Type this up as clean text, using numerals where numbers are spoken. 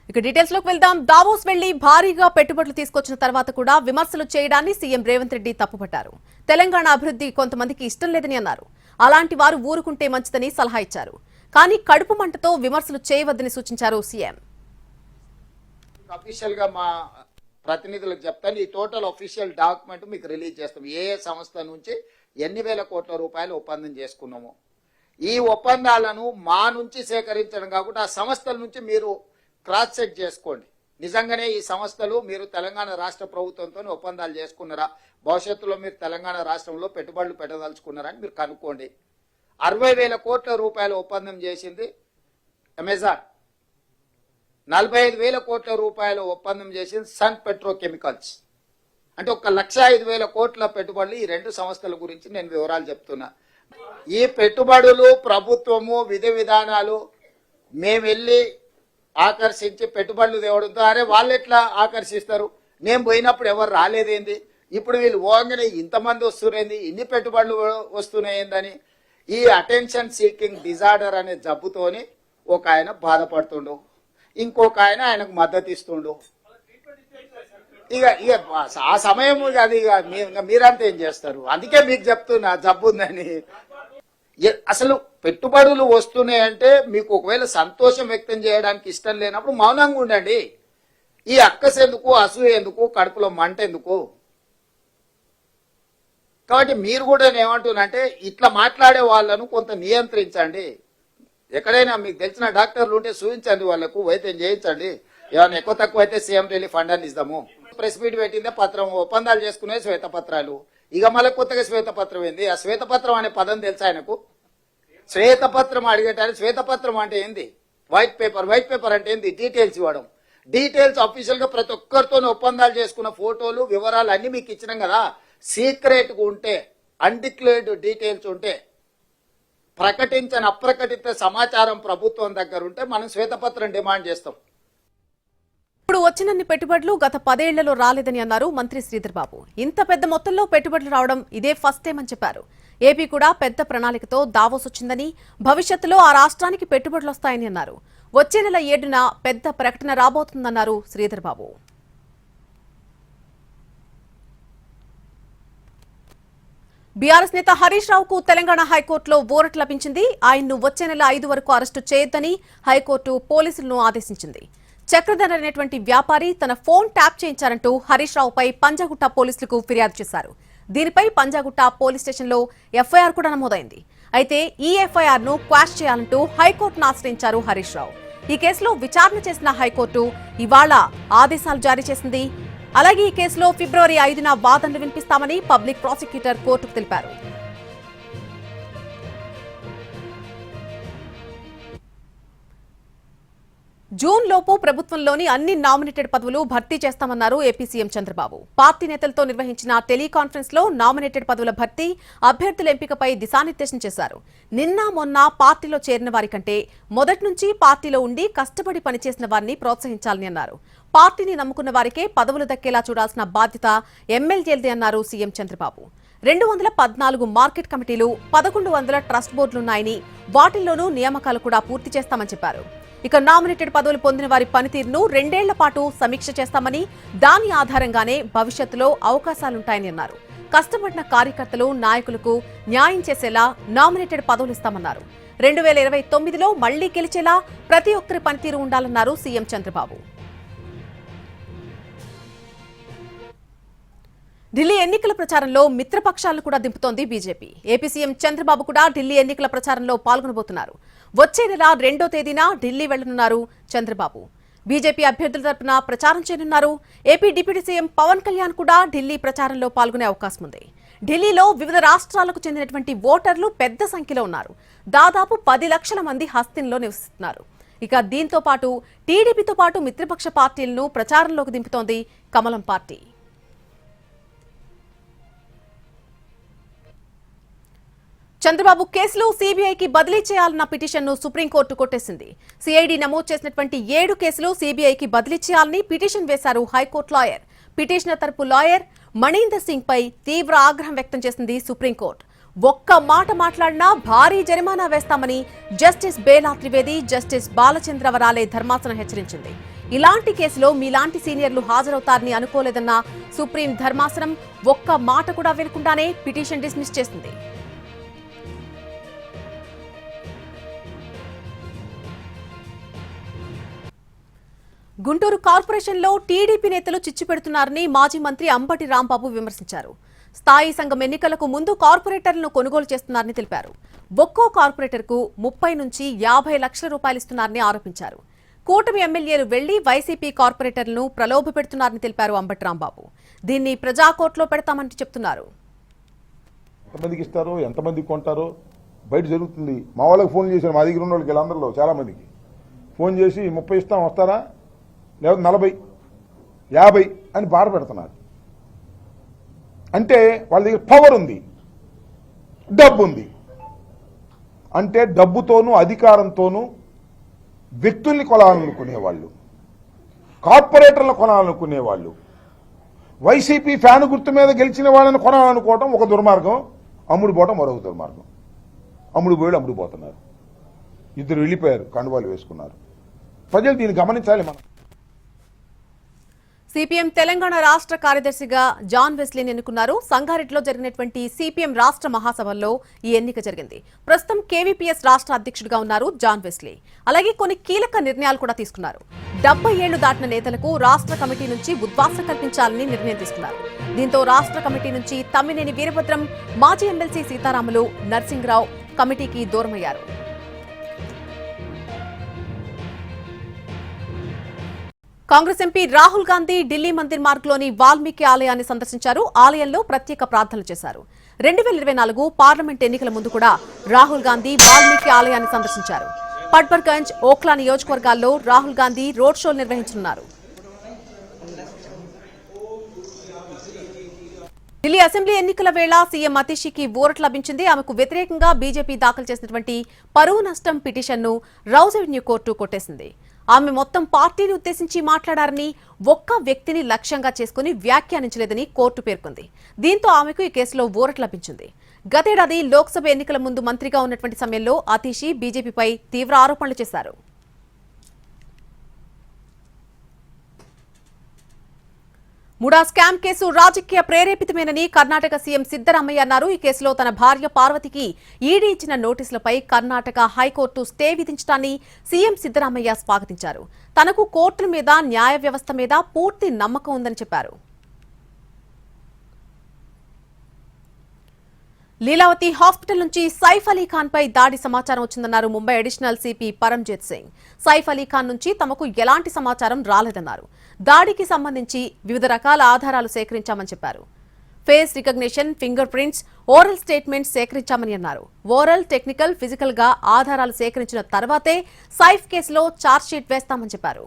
ఇక డీటెయిల్స్ లోకి వెళ్దాం. దావోస్ వెళ్లి భారీగా పెట్టుబడులు తీసుకొచ్చిన తర్వాత కూడా విమర్శలు చేయడాన్ని సీఎం రేవంత్ రెడ్డి తప్పుపట్టారు. తెలంగాణ అభివృద్ధి కొంతమందికి ఇష్టం లేదని అన్నారు. అలాంటి వారు ఊరుకుంటే మంచిదని సలహా ఇచ్చారు. కానీ కడుపు మంటతో విమర్శలు చేయవద్దని సూచించారు సీఎం. అఫీషియల్ గా మా ప్రతినిధులకు చెప్తాను, ఈ టోటల్ అఫీషియల్ డాక్యుమెంట్ మీకు రిలీజ్ చేస్తాం. ఏ సంస్థ నుంచి ఎన్ని వేల కోట్ల రూపాయలు ఒప్పందం చేసుకున్నాము. ఈ ఒప్పందాలను మా నుంచి సేకరించడం కాకుండా ఆ సంస్థల నుంచి మీరు క్రాస్ చెక్ చేసుకోండి. నిజంగానే ఈ సంస్థలు మీరు తెలంగాణ రాష్ట్ర ప్రభుత్వంతో ఒప్పందాలు చేసుకున్నారా, భవిష్యత్తులో మీరు తెలంగాణ రాష్ట్రంలో పెట్టుబడులు పెట్టదలుచుకున్నారా అని మీరు కనుక్కోండి. 60,000 కోట్ల రూపాయల ఒప్పందం చేసింది అమెజాన్, 45,000 కోట్ల రూపాయల ఒప్పందం చేసింది సన్ పెట్రోకెమికల్స్. అంటే 1,05,000 కోట్ల పెట్టుబడులు ఈ రెండు సంస్థల గురించి నేను వివరాలు చెప్తున్నా. ఈ పెట్టుబడులు ప్రభుత్వము విధి విధానాలు మేము వెళ్ళి ఆకర్షించి పెట్టుబడులు తేవడంతో అరే వాళ్ళు ఎట్లా ఆకర్షిస్తారు, నేను పోయినప్పుడు ఎవరు రాలేదేంది, ఇప్పుడు వీళ్ళు పోగానే ఇంతమంది వస్తున్నాయింది, ఇన్ని పెట్టుబడులు వస్తున్నాయిందని ఈ అటెన్షన్ సీకింగ్ డిజార్డర్ అనే జబ్బుతోని ఒక ఆయన బాధపడుతుండు, ఇంకొక ఆయన ఆయనకు మద్దతు ఇస్తుండు. ఇక ఇక ఆ సమయం అది ఇక మీరంతా ఏం చేస్తారు. అందుకే మీకు చెప్తున్నా జబ్బు ఉందని. అసలు పెట్టుబడులు వస్తున్నాయంటే మీకు ఒకవేళ సంతోషం వ్యక్తం చేయడానికి ఇష్టం లేనప్పుడు మౌనంగా ఉండండి. ఈ అక్కసు ఎందుకు, అసూయ ఎందుకు, కడుపులో మంట ఎందుకు? కాబట్టి మీరు కూడా ఏమంటున్నారంటే ఇట్లా మాట్లాడే వాళ్ళను కొంత నియంత్రించండి. ఎక్కడైనా మీకు తెలిసిన డాక్టర్లు ఉంటే చూపించండి, వాళ్ళకు వైద్యం చేయించండి. ఏమైనా ఎక్కువ తక్కువ అయితే సీఎం రిలీఫ్ ఫండ్ అని ఇద్దాము. ప్రెస్ మీట్ పెట్టిందే పత్రం, ఒప్పందాలు చేసుకునే శ్వేతపత్రాలు. ఇక మళ్ళీ కొత్తగా శ్వేతపత్రం ఏంది? ఆ శ్వేతపత్రం అనే పదం తెలుసా ఆయనకు? శ్వేతపత్రం అడిగేటారు. శ్వేతపత్రం అంటే ఏంది? White paper. వైట్ పేపర్ అంటే ఏంది? డీటెయిల్స్ ఇవ్వడం. డీటెయిల్స్ అఫీషియల్ గా ప్రతి ఒక్కరితో ఒప్పందాలు చేసుకున్న ఫోటోలు వివరాలు అన్ని మీకు ఇచ్చినాం కదా. సీక్రెట్ గా ఉంటే, అన్డిక్లేర్డ్ డీటెయిల్స్ ఉంటే, ప్రకటించని అప్రకటిత సమాచారం ప్రభుత్వం దగ్గర ఉంటే మనం శ్వేతపత్రం డిమాండ్ చేస్తాం. ఇప్పుడు వచ్చినన్ని పెట్టుబడులు గత 10 ఏళ్లలో రాలేదని అన్నారు మంత్రి శ్రీధర్ బాబు. ఇంత పెద్ద మొత్తంలో పెట్టుబడులు రావడం ఇదే ఫస్ట్ టైం అని చెప్పారు. ఏపీ కూడా పెద్ద ప్రణాళికతో దావోస్ వచ్చిందని, భవిష్యత్తులో ఆ రాష్ట్రానికి పెట్టుబడులు వస్తాయని అన్నారు. వచ్చే నెల 7న పెద్ద ప్రకటన రాబోతుందన్నారు శ్రీధర్ బాబు. బీఆర్ఎస్ నేత హరీష్ రావుకు తెలంగాణ హైకోర్టులో ఊరట లభించింది. ఆయన్ను వచ్చే నెల 5 వరకు అరెస్టు చేయొద్దని హైకోర్టు పోలీసులను ఆదేశించింది. చక్రధర్ అనేటువంటి వ్యాపారి తన ఫోన్ ట్యాప్ చేయించారంటూ హరీష్ రావుపై పంజాగుట్ట పోలీసులకు ఫిర్యాదు చేశారు. దీనిపై పంజాగుట్ట పోలీస్ స్టేషన్లో ఎఫ్ఐఆర్ కూడా నమోదైంది. అయితే ఈ ఎఫ్ఐఆర్ ను క్వాష్ చేయాలంటూ హైకోర్టును ఆశ్రయించారు హరీష్ రావు. ఈ కేసులో విచారణ చేసిన హైకోర్టు ఇవాళ ఆదేశాలు జారీ చేసింది. అలాగే ఈ కేసులో ఫిబ్రవరి 5న వాదనలు వినిపిస్తామని పబ్లిక్ ప్రాసిక్యూటర్ కోర్టుకు తెలిపారు. జూన్ లోపు ప్రభుత్వంలోని అన్ని నామినేటెడ్ పదవులు భర్తీ చేస్తామన్నారు ఏపీ సీఎం చంద్రబాబు. పార్టీ నేతలతో నిర్వహించిన టెలికాన్ఫరెన్స్ లో నామినేటెడ్ పదవుల భర్తీ, అభ్యర్థుల ఎంపికపై దిశానిర్దేశం చేశారు. నిన్న మొన్న పార్టీలో చేరిన వారి కంటే మొదటి నుంచి పార్టీలో ఉండి కష్టపడి పనిచేసిన వారిని ప్రోత్సహించాలని అన్నారు. పార్టీని నమ్ముకున్న వారికే పదవులు దక్కేలా చూడాల్సిన బాధ్యత ఎమ్మెల్యేలదే అన్నారు సీఎం చంద్రబాబు. 214 మార్కెట్ కమిటీలు, 1100 ట్రస్ట్ బోర్డులున్నాయని, వాటిల్లోనూ నియామకాలు కూడా పూర్తి చేస్తామని చెప్పారు. ఇక నామినేటెడ్ పదవులు పొందిన వారి పనితీరును 2 ఏళ్ల పాటు సమీక్ష చేస్తామని, దాని ఆధారంగానే భవిష్యత్తులో అవకాశాలుంటాయని అన్నారు. కష్టపడిన కార్యకర్తలు, నాయకులకు న్యాయం చేసేలా నామినేటెడ్ పదవులు ఇస్తామన్నారు. 2029లో మళ్లీ గెలిచేలా ప్రతి ఒక్కరి పనితీరు ఉండాలన్నారు సీఎం చంద్రబాబు. ఢిల్లీ ఎన్నికల ప్రచారంలో మిత్రపక్షాలను కూడా దింపుతోంది బీజేపీ. ఏపీ సీఎం చంద్రబాబు కూడా ఢిల్లీ ఎన్నికల ప్రచారంలో పాల్గొనబోతున్నారు. వచ్చే నెల 2వ తేదీన ఢిల్లీ వెళ్లనున్నారు చంద్రబాబు. బీజేపీ అభ్యర్థుల తరపున ప్రచారం చేయనున్నారు. AP deputy CM Pawan Kalyan కూడా ఢిల్లీ ప్రచారంలో పాల్గొనే అవకాశం ఉంది. ఢిల్లీలో వివిధ రాష్ట్రాలకు చెందినటువంటి ఓటర్లు పెద్ద సంఖ్యలో ఉన్నారు. దాదాపు 10 లక్షల మంది హస్తిన్లో నివసిస్తున్నారు. ఇక దీంతో పాటు టీడీపీతో పాటు మిత్రపక్ష పార్టీలను ప్రచారంలోకి దింపుతోంది కమలం పార్టీ. చంద్రబాబు కేసులో సీబీఐకి బదిలీ చేయాలన్న పిటిషన్ను సుప్రీంకోర్టు కొట్టేసింది. సిఐడి నమోదు చేసినటువంటి 7 కేసులు సీబీఐకి బదిలీ చేయాలని పిటిషన్ వేశారు హైకోర్టు లాయర్. పిటిషనర్ తరపు లాయర్ మణీందర్ సింగ్ పై తీవ్ర ఆగ్రహం వ్యక్తం చేసింది సుప్రీంకోర్టు. ఒక్క మాట మాట్లాడినా భారీ జరిమానా వేస్తామని జస్టిస్ బేలా త్రివేది, జస్టిస్ బాలచంద్ర వరాలే ధర్మాసనం హెచ్చరించింది. ఇలాంటి కేసులో మీలాంటి సీనియర్లు హాజరవుతారని అనుకోలేదన్న సుప్రీం ధర్మాసనం ఒక్క మాట కూడా వినకుండానే పిటిషన్ డిస్మిస్ చేసింది. గుంటూరు కార్పొరేషన్లో టీడీపీ నేతలు చిచ్చు పెడుతున్నారని మాజీ మంత్రి అంబటి రాంబాబు విమర్శించారు. స్థాయి సంఘం ఎన్నికలకు ముందు కార్పొరేటర్లను కొనుగోలు చేస్తున్నారని తెలిపారు. ఒక్కో కార్పొరేటర్కు 30 నుంచి 50 లక్షల రూపాయలు ఇస్తున్నారని ఆరోపించారు. కూటమి ఎమ్మెల్యేలు వెళ్లి వైసీపీ కార్పొరేటర్లను ప్రలోభ పెడుతున్నారని తెలిపారు అంబటి రాంబాబు. దీన్ని ప్రజాకోర్టులో పెడతామని చెప్తున్నారు. ఎంతమందికి ఇస్తారో ఎంతమందికి కొంటారో బయట జరుగుతుంది. మా వాళ్ళకి ఫోన్ చేశారు, మా దగ్గర ఉన్న వాళ్ళకి వీళ్ళందరిలో చాలా మందికి ఫోన్ చేసి 30 ఇస్తాం వస్తారా, లేదా 40, 50 అని బాధ పెడుతున్నారు. అంటే వాళ్ళ దగ్గర పవర్ ఉంది, డబ్బు ఉంది. అంటే డబ్బుతోనూ అధికారంతోనూ వ్యక్తుల్ని కొనాలనుకునేవాళ్ళు, కార్పొరేటర్లను కొనాలనుకునేవాళ్ళు, వైసీపీ ఫ్యాన్ గుర్తు మీద గెలిచిన వాళ్ళని కొనాలనుకోవటం ఒక దుర్మార్గం, అమ్ముడు పోవటం మరొక దుర్మార్గం. అమ్ముడు పోయాడు, అమ్ముడు పోతున్నారు. ఇద్దరు వెళ్ళిపోయారు, కండువాలు వేసుకున్నారు. ప్రజలు దీన్ని గమనించాలి. మనం సిపిఎం తెలంగాణ రాష్ట్ర కార్యదర్శిగా జాన్ వెస్లీని ఎన్నుకున్నారు. సంగారెడ్డిలో జరిగినటువంటి సిపిఎం రాష్ట్ర మహాసభల్లో ఈ ఎన్నిక జరిగింది. ప్రస్తుతం కేవీపీఎస్ రాష్ట్ర అధ్యక్షుడిగా ఉన్నారు జాన్ వెస్లీ. అలాగే కొన్ని కీలక నిర్ణయాలు కూడా తీసుకున్నారు. 70 ఏళ్లు దాటిన నేతలకు రాష్ట్ర కమిటీ నుంచి ఉద్వాసన కల్పించాలని నిర్ణయం తీసుకున్నారు. దీంతో రాష్ట్ర కమిటీ నుంచి తమ్మినేని వీరభద్రం, మాజీ ఎమ్మెల్సీ సీతారాములు, నర్సింగ్రావు కమిటీకి దూరమయ్యారు. కాంగ్రెస్ ఎంపీ రాహుల్ గాంధీ ఢిల్లీ మందిర్ మార్గ్లోని వాల్మీకి ఆలయాన్ని సందర్శించారు. ఆలయంలో ప్రత్యేక ప్రార్థనలు చేశారు. 2024 పార్లమెంట్ ఎన్నికల ముందు కూడా రాహుల్ గాంధీ వాల్మీకి ఆలయాన్ని సందర్శించారు. పట్బర్గంజ్, ఓఖ్లా నియోజకవర్గాల్లో రాహుల్ గాంధీ రోడ్ షోలు నిర్వహించనున్నారు. ఢిల్లీ అసెంబ్లీ ఎన్నికల వేళ సీఎం అతిషికి ఊరట లభించింది. ఆమెకు వ్యతిరేకంగా బీజేపీ దాఖలు చేసినటువంటి పరువు నష్టం పిటిషన్ను రౌజ్ అవెన్యూ కోర్టు కొట్టేసింది. ఆమె మొత్తం పార్టీని ఉద్దేశించి మాట్లాడారని, ఒక్క వ్యక్తిని లక్ష్యంగా చేసుకుని వ్యాఖ్యానించలేదని కోర్టు పేర్కొంది. దీంతో ఆమెకు ఈ కేసులో ఊరట లభించింది. గతేడాది లోక్సభ ఎన్నికల ముందు మంత్రిగా ఉన్నటువంటి సమయంలో అతిషి బీజేపీపై తీవ్ర ఆరోపణలు చేశారు. ముడా స్కామ్ కేసు రాజకీయ ప్రేరేపితమేనని కర్ణాటక సీఎం సిద్దరామయ్య అన్నారు. ఈ కేసులో తన భార్య పార్వతికి ఈడీ ఇచ్చిన నోటీసులపై కర్ణాటక హైకోర్టు స్టే విధించడాన్ని సీఎం సిద్దరామయ్య స్వాగతించారు. తనకు కోర్టుల మీద, న్యాయ వ్యవస్థ మీద పూర్తి నమ్మకం ఉందని చెప్పారు. లీలావతి హాస్పిటల్ నుంచి సైఫ్ అలీ ఖాన్ పై దాడి సమాచారం వచ్చిందన్నారు ముంబై అడిషనల్ సిపి పరంజిత్ సింగ్. సైఫ్ అలీ ఖాన్ నుంచి తమకు ఎలాంటి సమాచారం రాలేదన్నారు. దాడికి సంబంధించి వివిధ రకాల ఆధారాలు సేకరించామని చెప్పారు. Face recognition, fingerprints, oral statements సేకరించామని అన్నారు. ఓరల్, టెక్నికల్, ఫిజికల్ గా ఆధారాలు సేకరించిన తర్వాతే సైఫ్ కేసులో ఛార్జ్షీట్ వేస్తామని చెప్పారు.